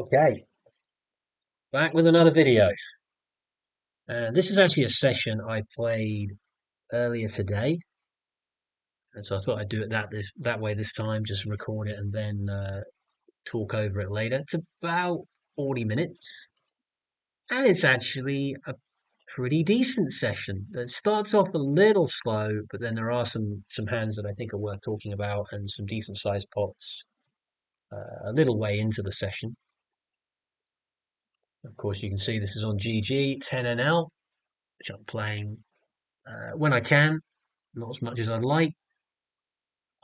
Okay, back with another video. And this is actually a session I played earlier today. And so I thought I'd do it that way this time, just record it and then talk over it later. It's about 40 minutes. And it's actually a pretty decent session. It starts off a little slow, but then there are some hands that I think are worth talking about and some decent sized pots a little way into the session. Of course, you can see this is on GG 10NL, which I'm playing when I can, not as much as I'd like.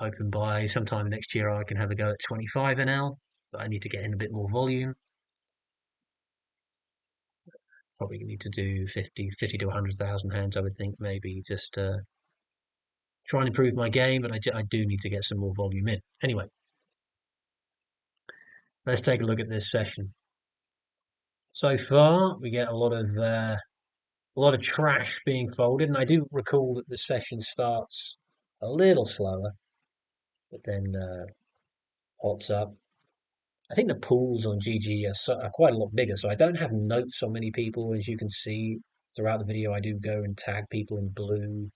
Hoping by sometime next year I can have a go at 25 NL, but I need to get in a bit more volume. Probably need to do 50 to 100,000 hands, I would think, maybe just try and improve my game, but I do need to get some more volume in. Anyway, let's take a look at this session. So far, we get a lot of trash being folded, and I do recall that the session starts a little slower, but then hots up. I think the pools on GG are quite a lot bigger, so I don't have notes on many people. As you can see throughout the video, I do go and tag people in blue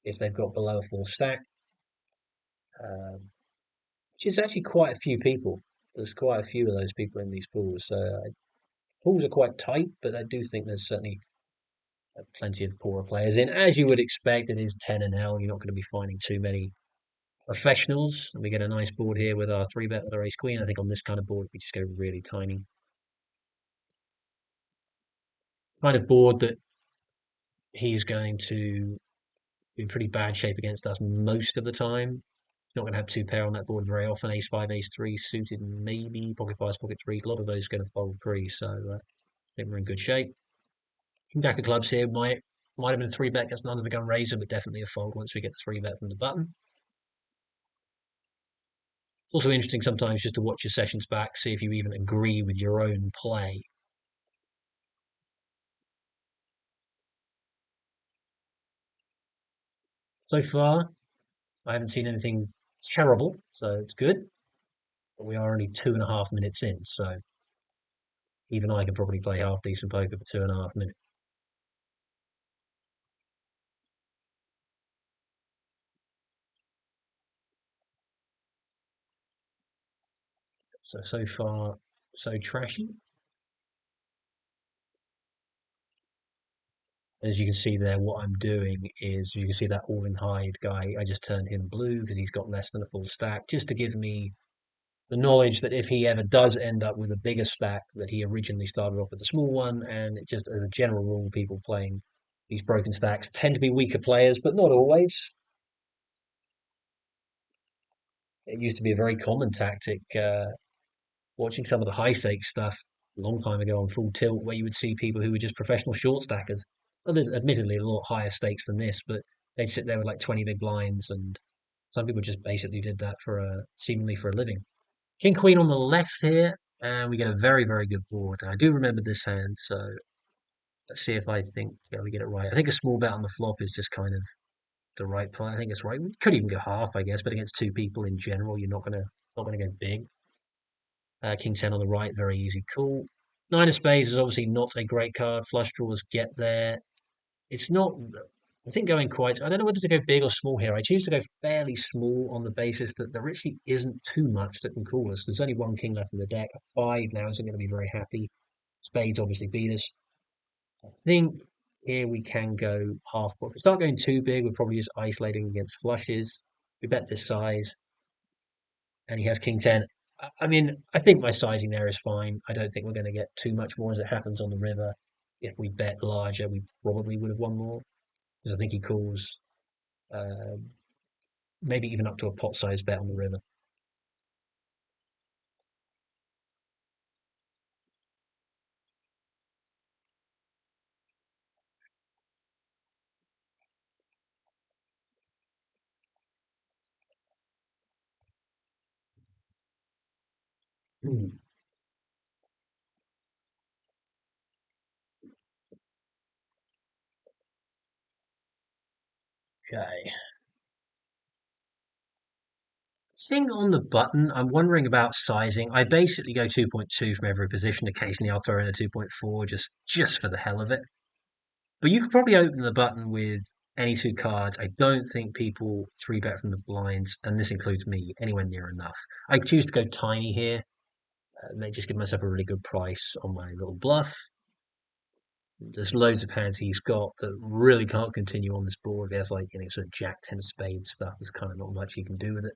if they've got below a full stack, um, which is actually quite a few people. There's quite a few of those people in these pools. Pools are quite tight, but I do think there's certainly plenty of poorer players in. As you would expect, it is 10 and L. You're not going to be finding too many professionals. And we get a nice board here with our 3-bet with our ace queen. I think on this kind of board, we just go really tiny. Kind of board that he's going to be in pretty bad shape against us most of the time. He's not going to have two pair on that board very often. Ace five, ace three suited, maybe pocket fives, pocket three. A lot of those are going to fold pre, so I think we're in good shape. King jack of clubs here might have been a 3-bet against an under the gun razor, but definitely a fold once we get the 3-bet from the button. It's also interesting sometimes just to watch your sessions back, see if you even agree with your own play. So far, I haven't seen anything terrible, so it's good. But we are only 2.5 minutes in, so even I can probably play half decent poker for 2.5 minutes. So far, so trashy. As you can see there, what I'm doing is you can see that all in hide guy. I just turned him blue because he's got less than a full stack, just to give me the knowledge that if he ever does end up with a bigger stack, that he originally started off with a small one. And it just as a general rule, people playing these broken stacks tend to be weaker players, but not always. It used to be a very common tactic. Watching some of the high stakes stuff a long time ago on Full Tilt, where you would see people who were just professional short stackers. Well, there's admittedly a lot higher stakes than this, but they'd sit there with like 20 big blinds, and some people just basically did that for seemingly for a living. King Queen on the left here, and we get a very very good board. I do remember this hand, so let's see if I think yeah we get it right. I think a small bet on the flop is just kind of the right play. I think it's right. We could even go half, I guess, but against two people in general, you're not gonna go big. King 10 on the right, very easy call. Nine of spades is obviously not a great card. Flush draws get there. It's not, I think going quite, I don't know whether to go big or small here. I choose to go fairly small on the basis that there actually isn't too much that can call us. There's only one king left in the deck. Five now isn't going to be very happy. Spades obviously beat us. I think here we can go half pot. If we start going too big, we're probably just isolating against flushes. We bet this size and he has king 10. I mean, I think my sizing there is fine. I don't think we're going to get too much more as it happens on the river. If we bet larger, we probably would have won more because I think he calls um, maybe even up to a pot size bet on the river. Hmm. Okay, think on the button, I'm wondering about sizing. I basically go 2.2 from every position. Occasionally, I'll throw in a 2.4 just for the hell of it. But you could probably open the button with any two cards. I don't think people three bet from the blinds, and this includes me, anywhere near enough. I choose to go tiny here. May just give myself a really good price on my little bluff. There's loads of hands he's got that really can't continue on this board. There's like, sort of Jack 10 of spades stuff. There's kind of not much you can do with it.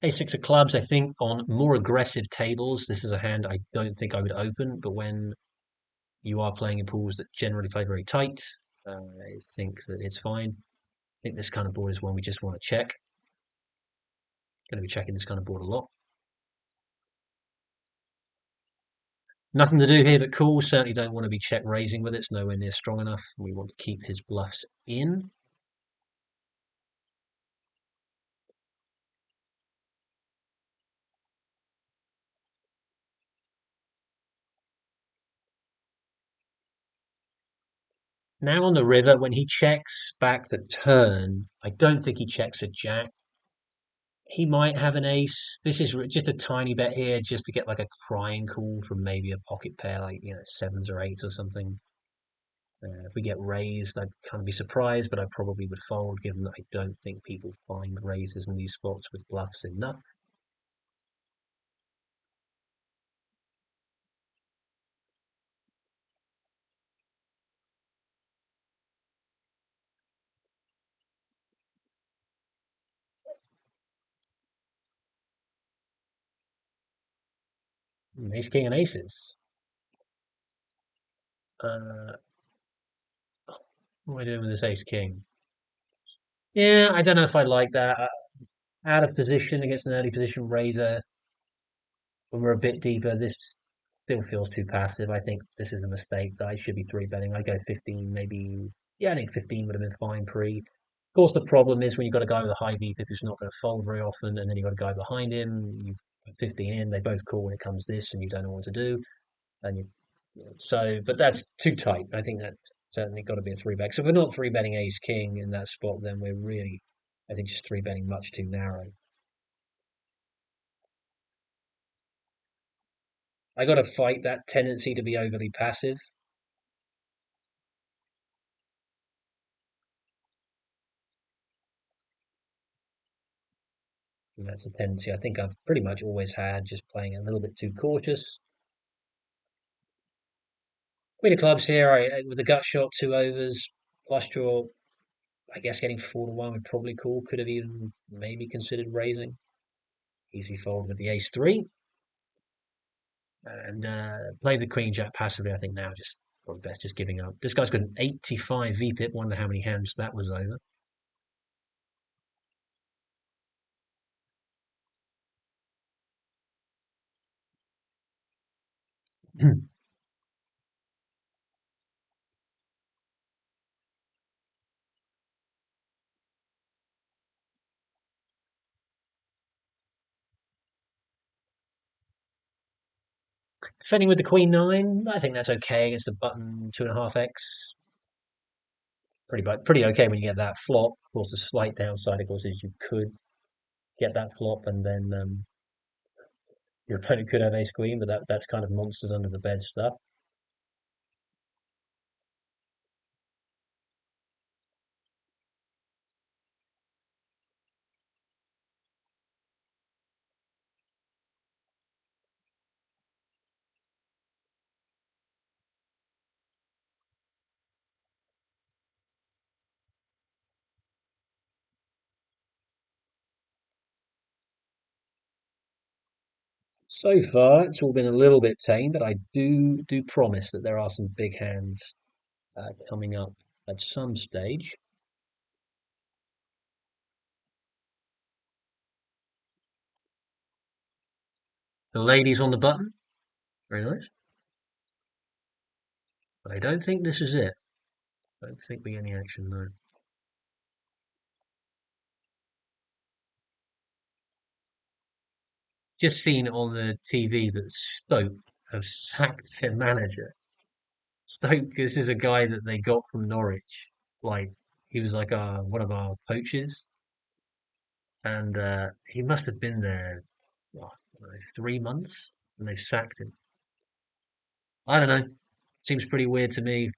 Ace six of clubs, I think on more aggressive tables, this is a hand I don't think I would open, but when you are playing in pools that generally play very tight, I think that it's fine. I think this kind of board is one we just want to check. Going to be checking this kind of board a lot. Nothing to do here but cool. Certainly don't want to be check raising with it. It's nowhere near strong enough. We want to keep his bluffs in. Now on the river, when he checks back the turn, I don't think he checks a jack. He might have an ace. This is just a tiny bet here, just to get like a crying call from maybe a pocket pair, like sevens or eights or something. If we get raised, I'd kind of be surprised, but I probably would fold, given that I don't think people find raises in these spots with bluffs enough. Ace king and aces. Uh, what am I doing with this ace king? Yeah, I don't know if I like that. Out of position against an early position raiser, when we're a bit deeper, this still feels too passive. I think this is a mistake that I should be three betting. I go 15, maybe. Yeah, I think 15 would have been fine pre. Of course, the problem is when you've got a guy with a high VPIP who's not going to fold very often, and then you've got a guy behind him, you put 15 in, they both call when it comes this, and you don't know what to do. And but that's too tight. I think that certainly got to be a three bet. So if we're not three betting ace king in that spot, then we're really, I think, just three betting much too narrow. I got to fight that tendency to be overly passive. And that's a tendency I think I've pretty much always had, just playing a little bit too cautious. Queen of clubs here, with a gut shot, two overs, plus draw. I guess getting 4-1 would probably call. Could have even maybe considered raising. Easy fold with the ace three. And play the queen jack passively, I think now just probably best just giving up. This guy's got an 85 VPIP. Wonder how many hands that was over. Defending with the queen nine, I think that's okay against the button 2.5x. Pretty okay when you get that flop. Of course, the slight downside, of course, is you could get that flop and then your opponent could have ace queen, but that's kind of monsters under the bed stuff. So far, it's all been a little bit tame, but I do promise that there are some big hands coming up at some stage. The ladies on the button, very nice. But I don't think this is it. I don't think we get any action though. Just seen on the TV that Stoke have sacked their manager. Stoke, this is a guy that they got from Norwich. Like he was like one of our poachers, and he must have been there what, I don't know, 3 months, and they've sacked him. I don't know. Seems pretty weird to me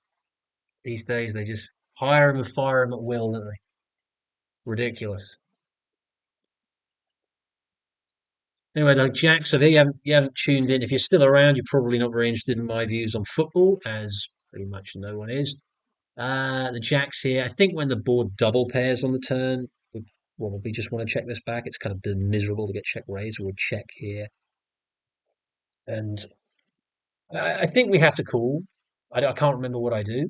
these days. They just hire him and fire him at will, don't they? Ridiculous. Anyway, though, Jack, so there you haven't tuned in. If you're still around, you're probably not very interested in my views on football, as pretty much no one is. The Jacks here. I think when the board double pairs on the turn, we probably just want to check this back. It's kind of miserable to get check raised. We'll check here. And I think we have to call. I can't remember what I do,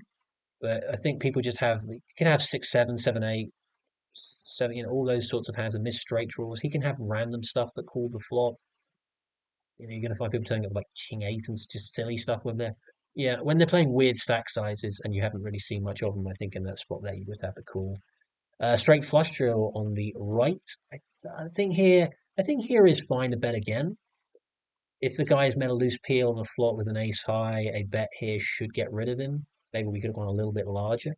but I think people just have, you can have 6, 7, 7, 8, 7, all those sorts of hands and miss straight draws. He can have random stuff that call the flop. You're going to find people turning up like king eight and just silly stuff when they're, yeah, when they're playing weird stack sizes and you haven't really seen much of them. I think in that spot there you would have to call. Straight flush draw on the right. I, I think here, I think here is fine to bet again. If the guy's made a loose peel on the flop with an ace high, a bet here should get rid of him. Maybe we could have gone a little bit larger.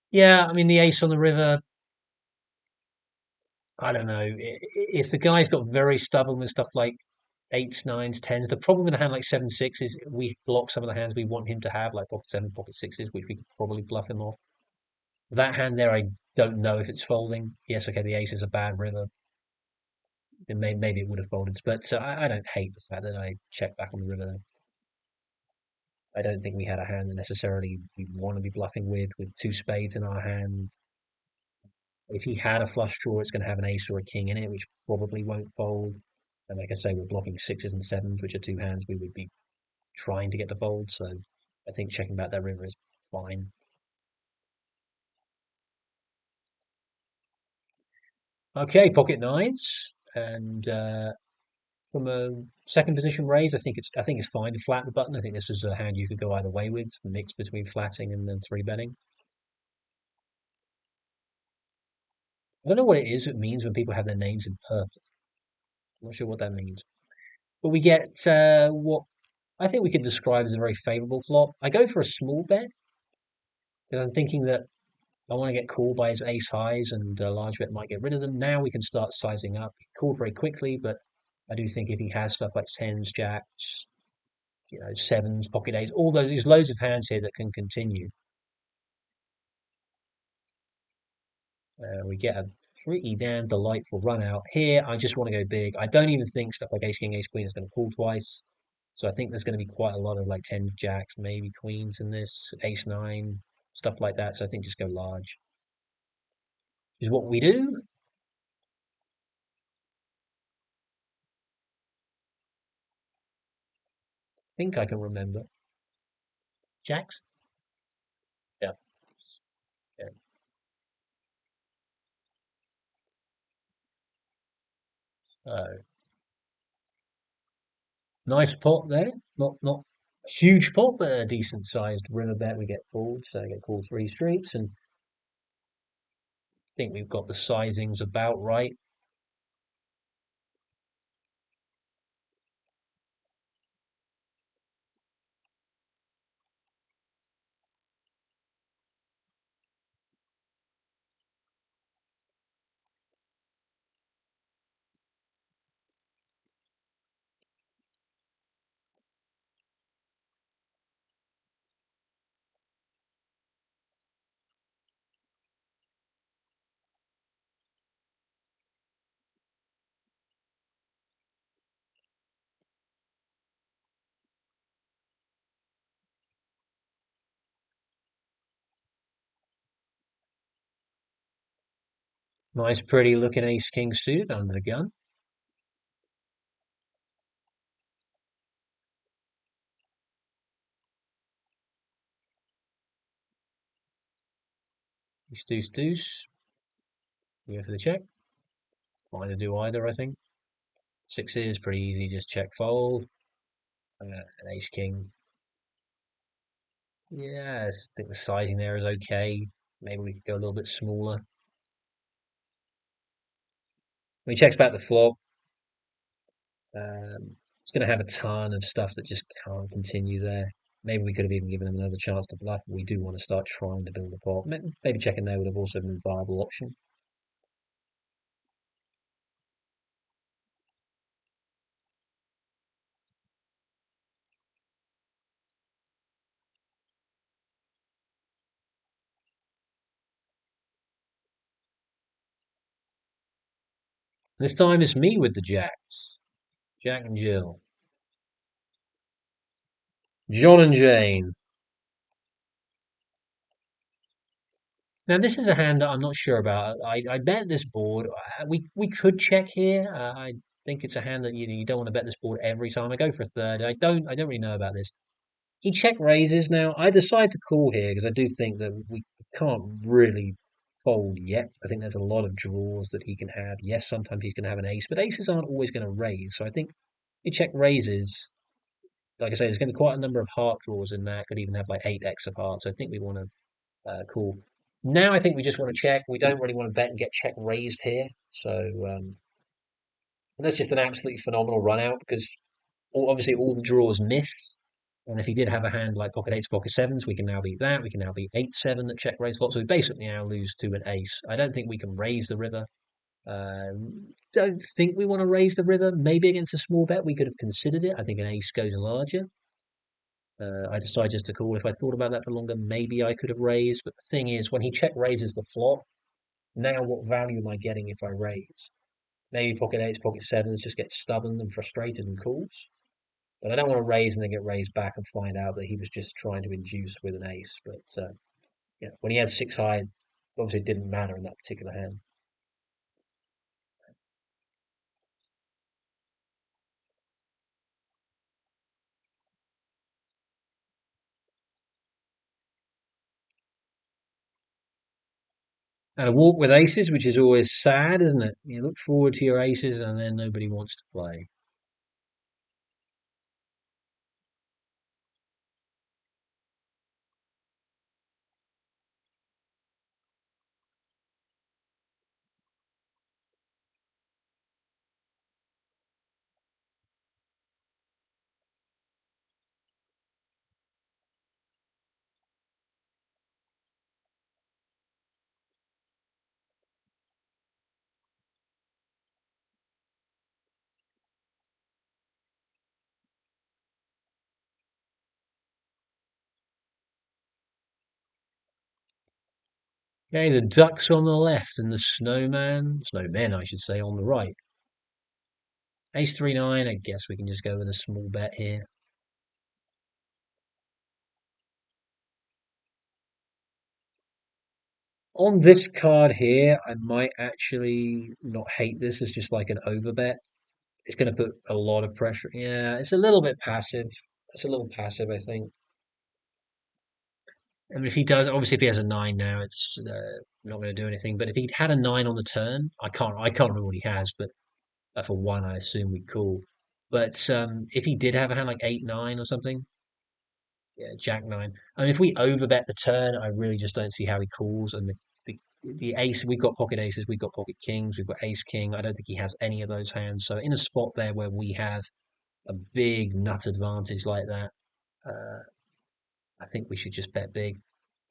Yeah, I mean the ace on the river. I don't know. If the guy's got very stubborn with stuff like eights, nines, tens, the problem with a hand like 7, 6 is we block some of the hands we want him to have, like pocket seven, pocket sixes, which we could probably bluff him off. That hand there, I don't know if it's folding. Yes, okay, the ace is a bad river. Then maybe it would have folded, but I don't hate the fact that I checked back on the river. Though. I don't think we had a hand that necessarily we want to be bluffing with two spades in our hand. If he had a flush draw, it's going to have an ace or a king in it, which probably won't fold. And like I say, we're blocking sixes and sevens, which are two hands we would be trying to get to fold. So I think checking back that river is fine. Okay, pocket nines, and from a second position raise, I think it's fine to flat the button. I think this is a hand you could go either way with, mix between flatting and then three betting. I don't know what it is. It means when people have their names in purple. I'm not sure what that means. But we get what I think we could describe as a very favourable flop. I go for a small bet because I'm thinking that I want to get called by his ace highs and a large bet might get rid of them. Now we can start sizing up. He called very quickly, but I do think if he has stuff like tens, jacks, sevens, pocket eights, all those, there's loads of hands here that can continue. We get a pretty damn delightful run out. Here, I just want to go big. I don't even think stuff like ace, king, ace, queen is going to call twice. So I think there's going to be quite a lot of like tens, jacks, maybe queens in this, ace nine, stuff like that. So I think just go large is what we do. I think I can remember. Jacks? Yeah. Yeah. So nice pot there. Not a huge pot, but a decent sized river bet. We get called, so I get called three streets, and I think we've got the sizings about right. Nice, pretty looking ace king suited under the gun. Ace deuce deuce. You go for the check. Fine to do either, I think. Sixes, pretty easy, just check fold. An ace king. Yeah, I think the sizing there is okay. Maybe we could go a little bit smaller. When he checks back the flop, It's going to have a ton of stuff that just can't continue there. Maybe we could have even given them another chance to bluff. We do want to start trying to build a pot. Maybe checking there would have also been a viable option. This time it's me with the jacks. Jack and Jill. John and Jane. Now this is a hand that I'm not sure about. I bet this board. We could check here. I think it's a hand that you don't want to bet this board every time. I go for a third. I don't really know about this. He check raises now. I decide to call here because I do think that we can't really fold yet. I think there's a lot of draws that he can have. Yes, sometimes he's going to have an ace, but aces aren't always going to raise. So I think he check raises. Like I say, there's going to be quite a number of heart draws in that. Could even have like 8x of hearts. So I think we want to call. Now I think we just want to check. We don't really want to bet and get check raised here. So that's just an absolutely phenomenal run out because obviously all the draws miss. And if he did have a hand like pocket eights, pocket sevens, we can now beat that. We can now beat 8-7 that check raise flop. So we basically now lose to an ace. I don't think we can raise the river. Don't think we want to raise the river. Maybe against a small bet we could have considered it. I think an ace goes larger. I decided just to call. If I thought about that for longer, maybe I could have raised. But the thing is, when he check raises the flop, now what value am I getting if I raise? Maybe pocket eights, pocket sevens just get stubborn and frustrated and calls. But I don't want to raise and then get raised back and find out that he was just trying to induce with an ace. But yeah, when he had six high, obviously it didn't matter in that particular hand. And a walk with aces, which is always sad, isn't it? You look forward to your aces and then nobody wants to play. Okay, the ducks on the left and the snowmen, I should say, on the right. Ace 3-9, I guess we can just go with a small bet here. On this card here, I might actually not hate this as just like an overbet. It's going to put a lot of pressure. Yeah, it's a little bit passive. It's a little passive, I think. I mean, if he does, obviously, if he has a nine now, it's not going to do anything. But if he'd had a nine on the turn, I can't remember what he has, but for one, I assume we call. But if he did have a hand like 8-9 or something, yeah, Jack nine. I mean, if we overbet the turn, I really just don't see how he calls. And the ace, we've got pocket aces, we've got pocket kings, we've got ace king. I don't think he has any of those hands. So in a spot there where we have a big nut advantage like that, uh, I think we should just bet big.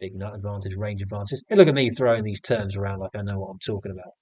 Big nut advantage, range advantage. And look at me throwing these terms around like I know what I'm talking about.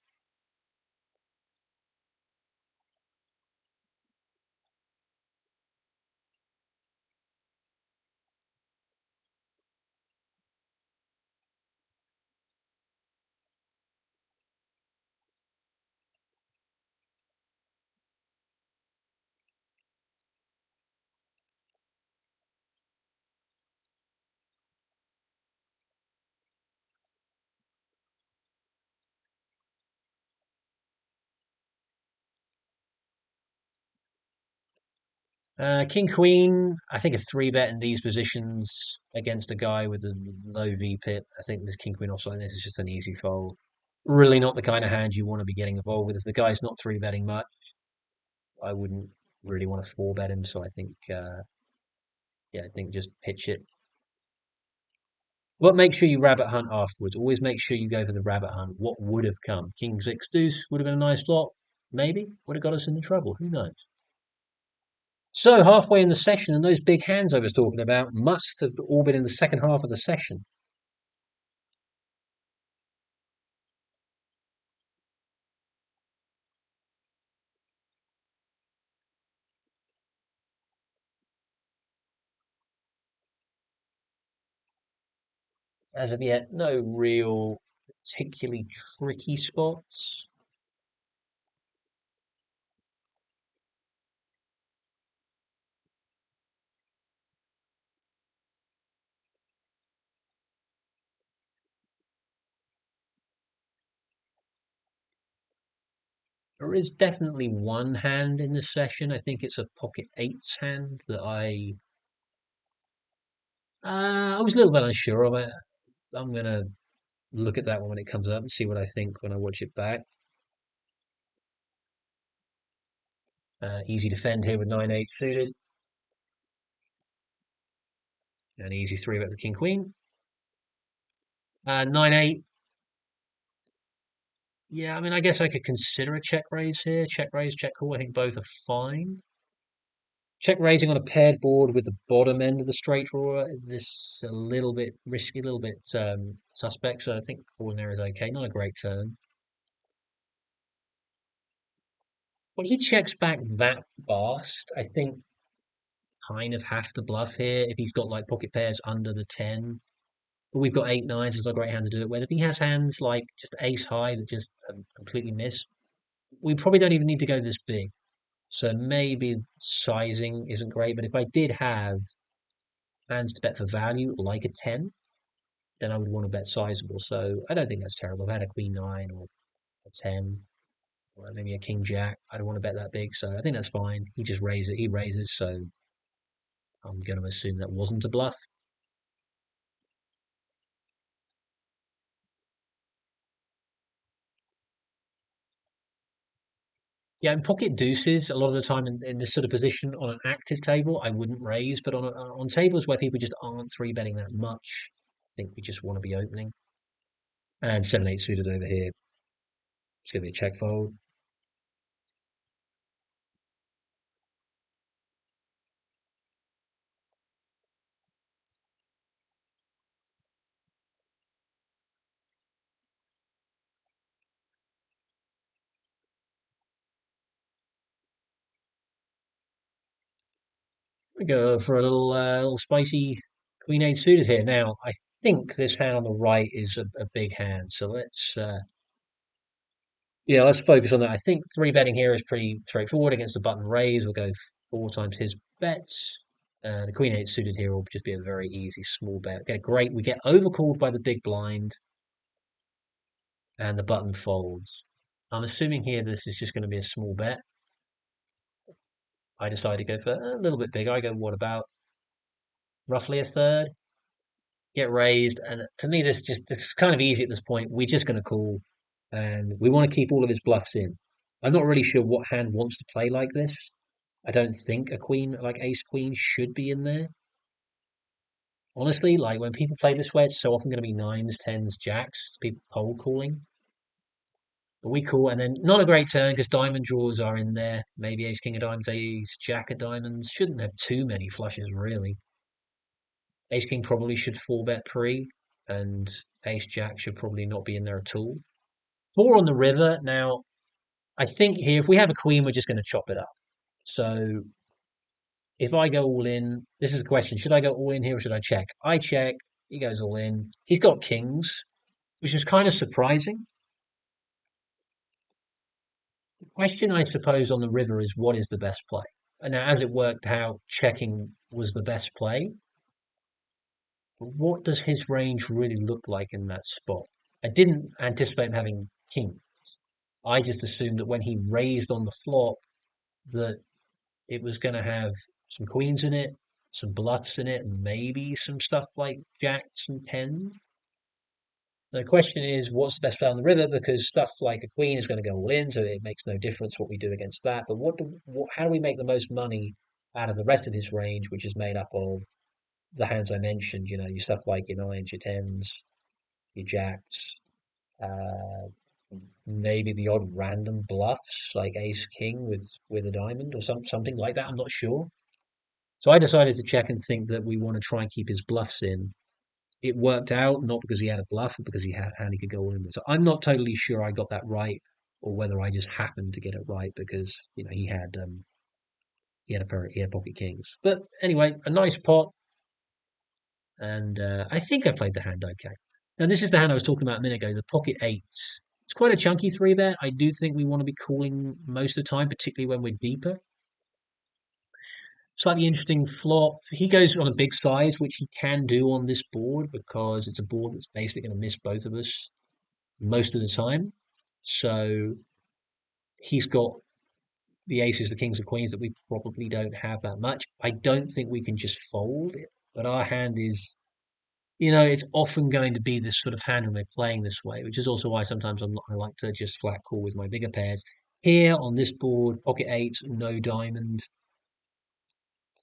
King Queen, I think a three bet in these positions against a guy with a low V pip. I think this King Queen offside this is just an easy fold. Really not the kind of hand you want to be getting involved with. If the guy's not three betting much, I wouldn't really want to four bet him. So I think, yeah, I think just pitch it. But make sure you rabbit hunt afterwards. Always make sure you go for the rabbit hunt. What would have come? King six deuce would have been a nice flop. Maybe would have got us into trouble. Who knows? So halfway in the session, and those big hands I was talking about must have all been in the second half of the session. As of yet, no real particularly tricky spots. There is definitely one hand in the session. I think it's a pocket eights hand that I was a little bit unsure of it. I'm gonna look at that one when it comes up and see what I think when I watch it back. Easy defend here with 9-8 suited, and easy three bet with king queen. 9-8. Yeah, I mean, I guess I could consider a check raise here. Check raise, check call. I think both are fine. Check raising on a paired board with the bottom end of the straight drawer. This a little bit risky, a little bit suspect. So I think calling there is okay. Not a great turn. When he checks back that fast, I think kind of have to bluff here if he's got like pocket pairs under the 10. But we've got 8 9s as a great hand to do it with. If he has hands like just ace high that just completely miss, we probably don't even need to go this big. So maybe sizing isn't great. But if I did have hands to bet for value, like a 10, then I would want to bet sizable. So I don't think that's terrible. If I had a queen nine or a 10 or maybe a king jack, I don't want to bet that big. So I think that's fine. He just raises it. He raises. So I'm going to assume that wasn't a bluff. Yeah, in pocket deuces, a lot of the time in this sort of position on an active table, I wouldn't raise, but on tables where people just aren't three betting that much, I think we just want to be opening. And 7-8 suited over here. It's going to be a check fold. We go for a little spicy queen eight suited here. Now, I think this hand on the right is a big hand, so let's focus on that. I think three betting here is pretty straightforward against the button raise. We'll go four times his bets. The queen eight suited here will just be a very easy small bet. Get great. We get overcalled by the big blind, and the button folds. I'm assuming here this is just going to be a small bet. I decide to go for a little bit bigger. I go, what about roughly a third? Get raised, and to me, this is kind of easy at this point. We're just going to call, and we want to keep all of his bluffs in. I'm not really sure what hand wants to play like this. I don't think a queen like ace queen should be in there. Honestly, like when people play this way, it's so often going to be nines, tens, jacks. People cold calling, but we call, and then not a great turn because diamond draws are in there. Maybe ace king of diamonds, ace jack of diamonds. Shouldn't have too many flushes really. Ace king probably should four bet pre, and ace jack should probably not be in there at all. Four on the river. Now, I think here, if we have a queen, we're just going to chop it up. So if I go all in, this is the question: should I go all in here or should I check? I check. He goes all in. He's got kings, which is kind of surprising. The question, I suppose, on the river is what is the best play? And now, as it worked out, checking was the best play. But what does his range really look like in that spot? I didn't anticipate him having king. I just assumed that when he raised on the flop, that it was going to have some queens in it, some bluffs in it, and maybe some stuff like jacks and tens. The question is, what's the best play on the river? Because stuff like a queen is going to go all in, so it makes no difference what we do against that. But how do we make the most money out of the rest of his range, which is made up of the hands I mentioned? You know, your stuff like your nines, your tens, your jacks, uh, maybe the odd random bluffs like ace king with a diamond or something like that. I'm not sure. So I decided to check and think that we want to try and keep his bluffs in. It worked out not because he had a bluff, but because he had and he could go all in. So I'm not totally sure I got that right, or whether I just happened to get it right because he had a pair, he had pocket kings. But anyway, a nice pot, and I think I played the hand okay. Now this is the hand I was talking about a minute ago, the pocket eights. It's quite a chunky three bet. I do think we want to be calling most of the time, particularly when we're deeper. Slightly interesting flop. He goes on a big size, which he can do on this board because it's a board that's basically going to miss both of us most of the time. So he's got the aces, the kings, and queens that we probably don't have that much. I don't think we can just fold it, but our hand is, it's often going to be this sort of hand when we're playing this way, which is also why sometimes I like to just flat call with my bigger pairs. Here on this board, pocket eight, no diamond,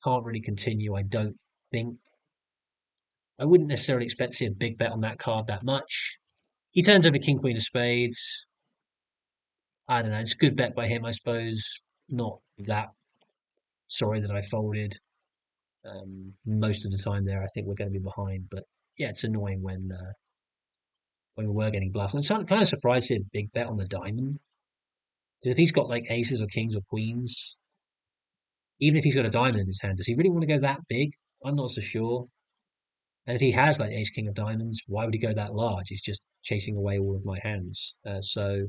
can't really continue, I don't think. I wouldn't necessarily expect to see a big bet on that card that much. He turns over king, queen of spades. I don't know. It's a good bet by him, I suppose. Not that sorry that I folded. Most of the time there, I think we're going to be behind. But yeah, it's annoying when we were getting bluffed. I'm kind of surprised to see a big bet on the diamond. Because if he's got like aces or kings or queens, even if he's got a diamond in his hand, does he really want to go that big? I'm not so sure. And if he has like ace king of diamonds, why would he go that large? He's just chasing away all of my hands. So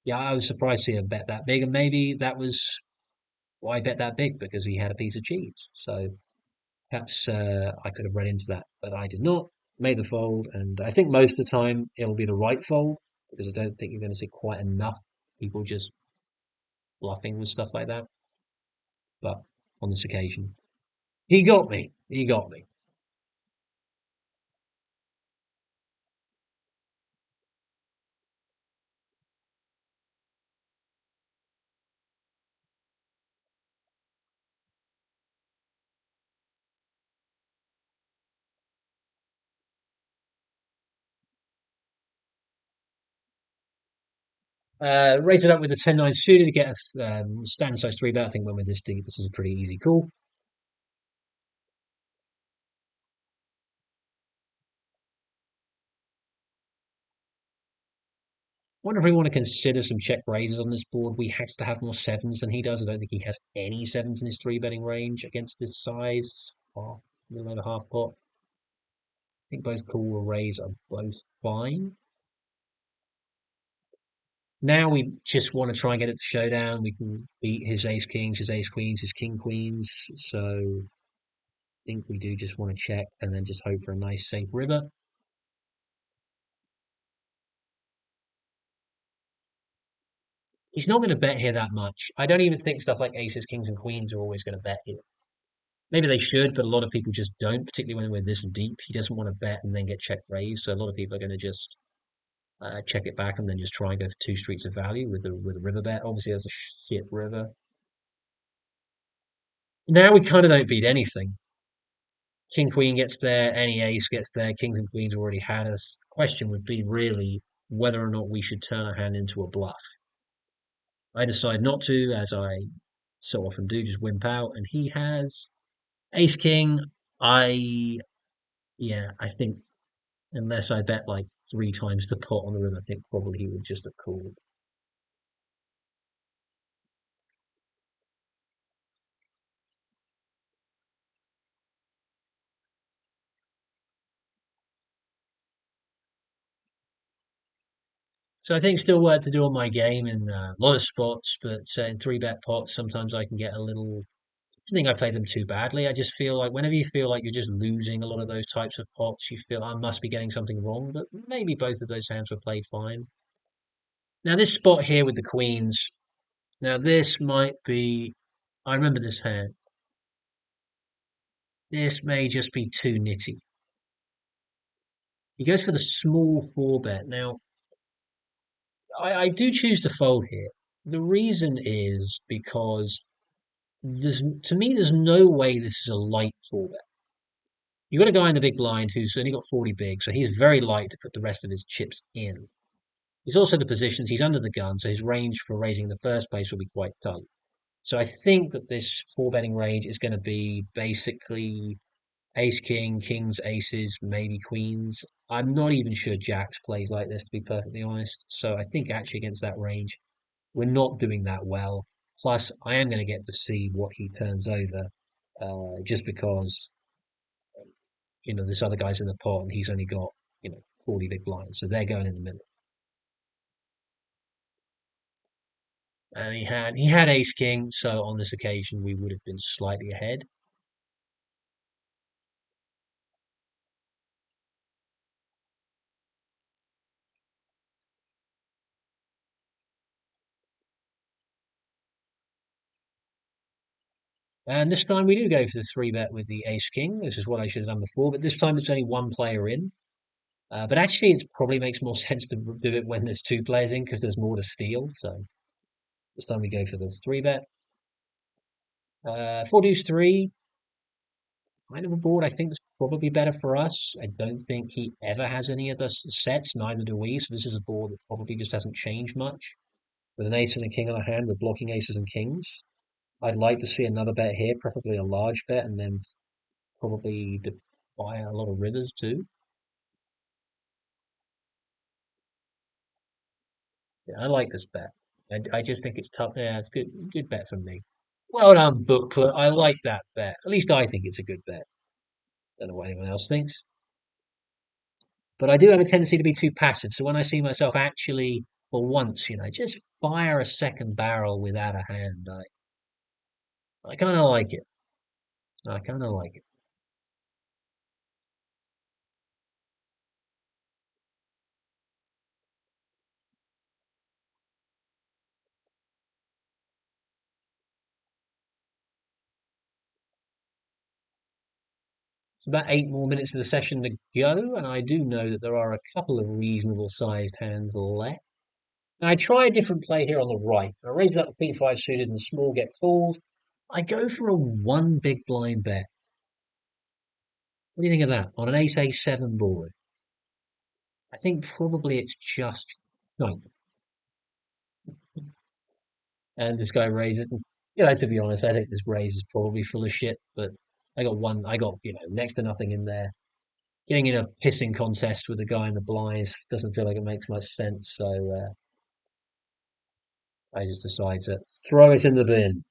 yeah, I was surprised to see him bet that big, and maybe that was why I bet that big because he had a piece of cheese. So perhaps I could have read into that, but I did not. Made the fold, and I think most of the time it'll be the right fold because I don't think you're going to see quite enough people just bluffing with stuff like that. But on this occasion, he got me. He got me. Raise it up with the 10-9 suited to get a stand size 3 bet. I think when we're this deep, this is a pretty easy call. Wonder if we want to consider some check raises on this board. We have to have more sevens than he does. I don't think he has any sevens in his three betting range against this size. Half, a little over half pot. I think both call or raise are both fine. Now we just want to try and get it to showdown. We can beat his ace kings, his ace queens, his king queens. So I think we do just want to check and then just hope for a nice safe river. He's not going to bet here that much. I don't even think stuff like aces, kings, and queens are always going to bet here. Maybe they should, but a lot of people just don't, particularly when we're this deep. He doesn't want to bet and then get check raised. So a lot of people are going to just check it back and then just try and go for two streets of value with a river bet. Obviously, there's a shit river. Now we kind of don't beat anything. King Queen gets there, any ace gets there. Kings and Queens already had us. The question would be really whether or not we should turn our hand into a bluff. I decide not to, as I so often do, just wimp out. And he has Ace King. I yeah, I think unless I bet like three times the pot on the river, I think probably he would just have called. So I think still work to do on my game in a lot of spots, but in three bet pots, sometimes I can get a little. I think I played them too badly. I just feel like whenever you feel like you're just losing a lot of those types of pots, you feel I must be getting something wrong. But maybe both of those hands were played fine. Now this spot here with the queens. Now this might be. I remember this hand. This may just be too nitty. He goes for the small four bet. Now I do choose to fold here. The reason is because to me there's no way this is a light four bet. You got a guy in the big blind who's only got 40 big, so he's very light to put the rest of his chips in. He's also the positions, he's under the gun, so his range for raising in the first place will be quite tight. So I think that this four betting range is going to be basically ace, king, kings, aces, maybe queens. I'm not even sure jacks plays like this, to be perfectly honest. So I think actually against that range, we're not doing that well. Plus, I am going to get to see what he turns over, just because this other guy's in the pot and he's only got 40 big blinds, so they're going in the middle. And he had ace king, so on this occasion we would have been slightly ahead. And this time we do go for the three bet with the ace king. This is what I should have done before, but this time it's only one player in. But actually, it probably makes more sense to do it when there's two players in because there's more to steal. So this time we go for the three bet. Four deuce three, kind of a board I think is probably better for us. I don't think he ever has any of the sets, neither do we. So this is a board that probably just hasn't changed much. With an ace and a king on our hand, we're blocking aces and kings. I'd like to see another bet here, preferably a large bet, and then probably buy a lot of rivers too. Yeah, I like this bet. I just think it's tough. Yeah, it's good bet from me. Well done, booklet. I like that bet. At least I think it's a good bet. Don't know what anyone else thinks. But I do have a tendency to be too passive. So when I see myself actually, for once, just fire a second barrel without a hand, I kind of like it. I kind of like it. It's about 8 more minutes of the session to go, and I do know that there are a couple of reasonable sized hands left. Now, I try a different play here on the right. I raise up the P5 suited and the small get called. I go for a one big blind bet. What do you think of that on an ace a7 board? I think probably it's just right. And this guy raises. And, to be honest, I think this raise is probably full of shit. But I got next to nothing in there. Getting in a pissing contest with the guy in the blinds doesn't feel like it makes much sense. So I just decide to throw it in the bin.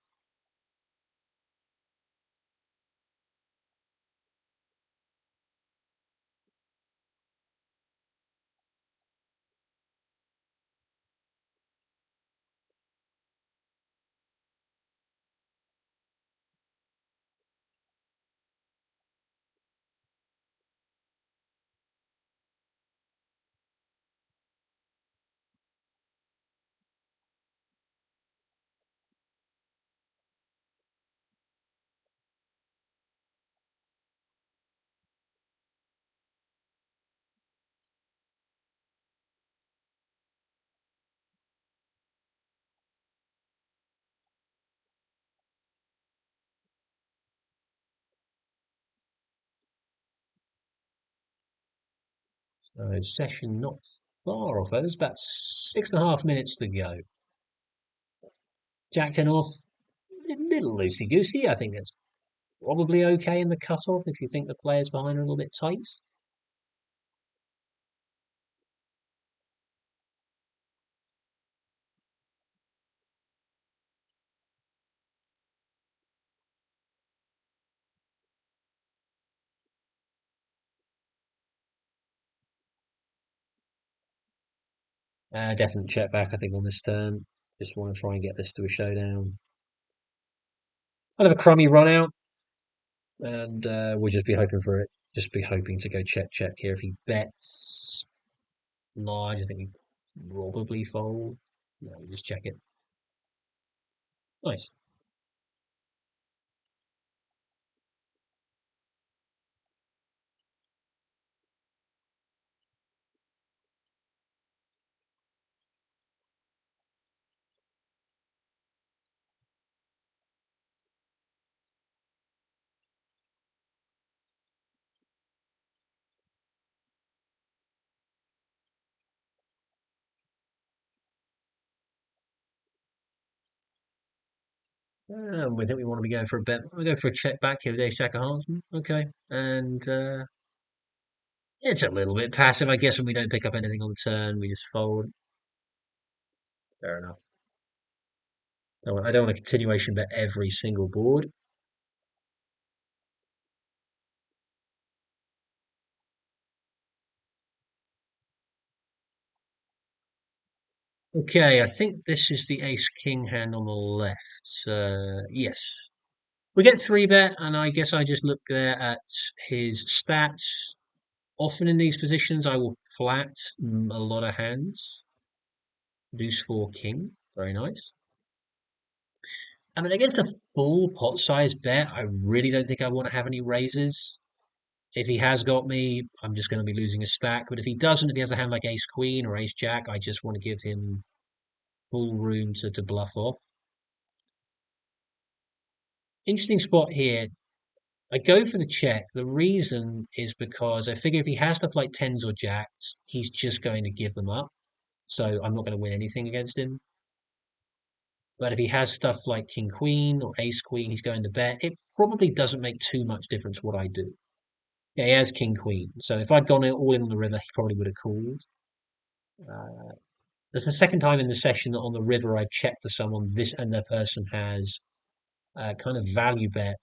So session not far off. There's about 6.5 minutes to go. Jack 10 off, a little loosey goosey. I think that's probably okay in the cutoff if you think the players behind are a little bit tight. Definite check back, I think, on this turn. Just want to try and get this to a showdown. I'll have a crummy run out, and we'll just be hoping for it. Just be hoping to go check check here. If he bets large, I think he probably fold. No, we just check it. Nice. We think we want to be going for a bet. We go for a check back here with ace jack of hearts. Okay, and it's a little bit passive, I guess. When we don't pick up anything on the turn, we just fold. Fair enough. I don't want a continuation bet every single board. Okay, I think this is the ace king hand on the left. Yes. We get three bet, and I guess I just look there at his stats. Often in these positions, I will flat a lot of hands. Deuce four king, very nice. I mean, against a full pot size bet, I really don't think I want to have any raises. If he has got me, I'm just going to be losing a stack. But if he doesn't, if he has a hand like ace queen or ace jack, I just want to give him full room to bluff off. Interesting spot here. I go for the check. The reason is because I figure if he has stuff like tens or jacks, he's just going to give them up. So I'm not going to win anything against him. But if he has stuff like king queen or ace queen, he's going to bet. It probably doesn't make too much difference what I do. Yeah, he has king queen. So if I'd gone all in on the river, he probably would have called. Uh, That's the second time in the session that on the river I've checked to someone this and their person has kind of value bet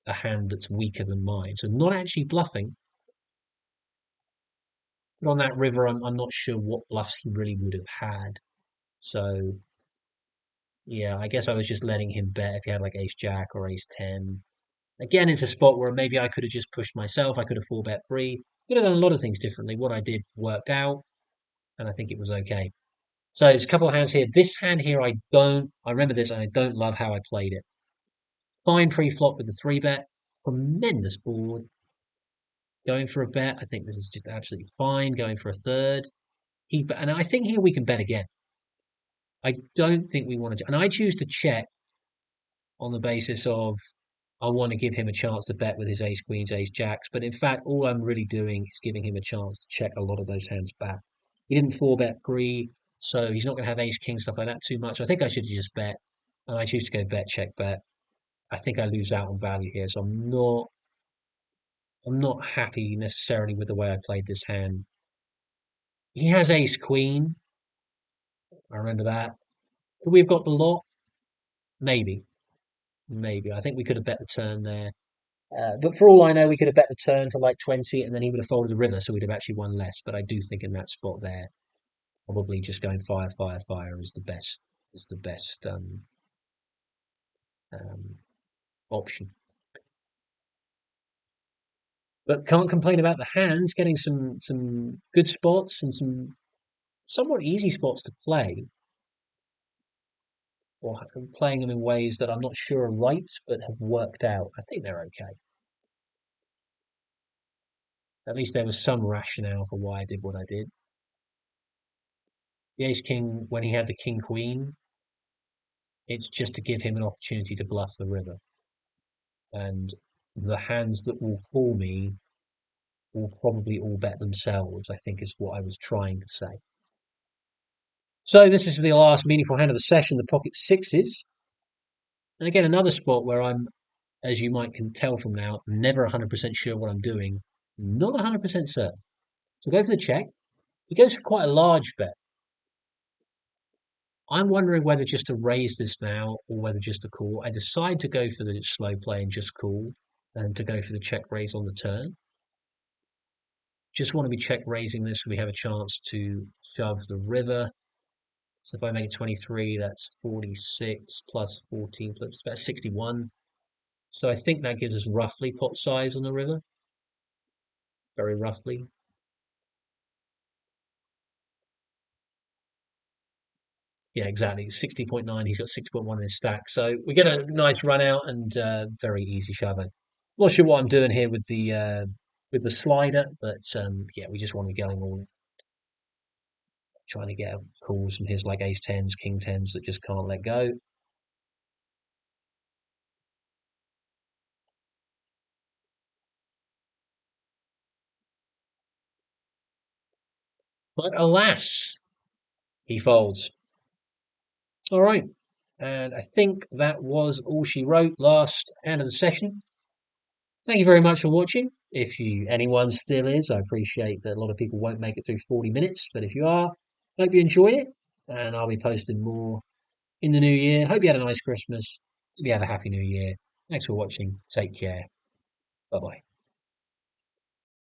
a hand that's weaker than mine. So not actually bluffing, but on that river I'm not sure what bluffs he really would have had. So yeah, I guess I was just letting him bet if he had like ace jack or ace ten. Again, it's a spot where maybe I could have just pushed myself. I could have four bet free. Could have done a lot of things differently. What I did worked out, and I think it was okay. So there's a couple of hands here. This hand here, I remember this, and I don't love how I played it. Fine pre-flop with the three bet. Tremendous board. Going for a bet. I think this is just absolutely fine. Going for a third. And I think here we can bet again. I don't think we want to, and I choose to check on the basis of I want to give him a chance to bet with his ace queens, ace jacks. But in fact, all I'm really doing is giving him a chance to check a lot of those hands back. He didn't four bet free, so he's not going to have ace king stuff like that too much. I think I should just bet, and I choose to go bet check bet. I think I lose out on value here, so I'm not happy necessarily with the way I played this hand. He has ace queen. I remember that. Could we have got the lot? Maybe, maybe. I think we could have bet the turn there. But for all I know, we could have bet the turn for like 20 and then he would have folded the river, so we'd have actually won less. But I do think in that spot there, probably just going fire, fire, fire is the best um, option. But can't complain about the hands, getting some good spots and some somewhat easy spots to play, or playing them in ways that I'm not sure are right, but have worked out. I think they're okay. At least there was some rationale for why I did what I did. The ace king, when he had the king queen, it's just to give him an opportunity to bluff the river. And the hands that will call me will probably all bet themselves, I think is what I was trying to say. So this is the last meaningful hand of the session, the pocket sixes. And again, another spot where I'm, as you might can tell from now, never 100% sure what I'm doing. Not 100% certain. So go for the check. He goes for quite a large bet. I'm wondering whether just to raise this now or whether just to call. I decide to go for the slow play and just call and to go for the check raise on the turn. Just want to be check raising this so we have a chance to shove the river. So if I make it 23, that's 46 plus 14, plus about 61. So I think that gives us roughly pot size on the river, very roughly. Yeah, exactly. 60.9. He's got 6.1 in his stack. So we get a nice run out and very easy shoving. Not sure what I'm doing here with the slider, but yeah, we just want to be going all in, trying to get calls from his like ace tens, king tens that just can't let go. But alas, he folds. All right. And I think that was all she wrote last end of the session. Thank you very much for watching. If anyone still is, I appreciate that a lot of people won't make it through 40 minutes, but if you are, hope you enjoy it. And I'll be posting more in the new year. Hope you had a nice Christmas. Hope you had a happy new year. Thanks for watching. Take care. Bye bye.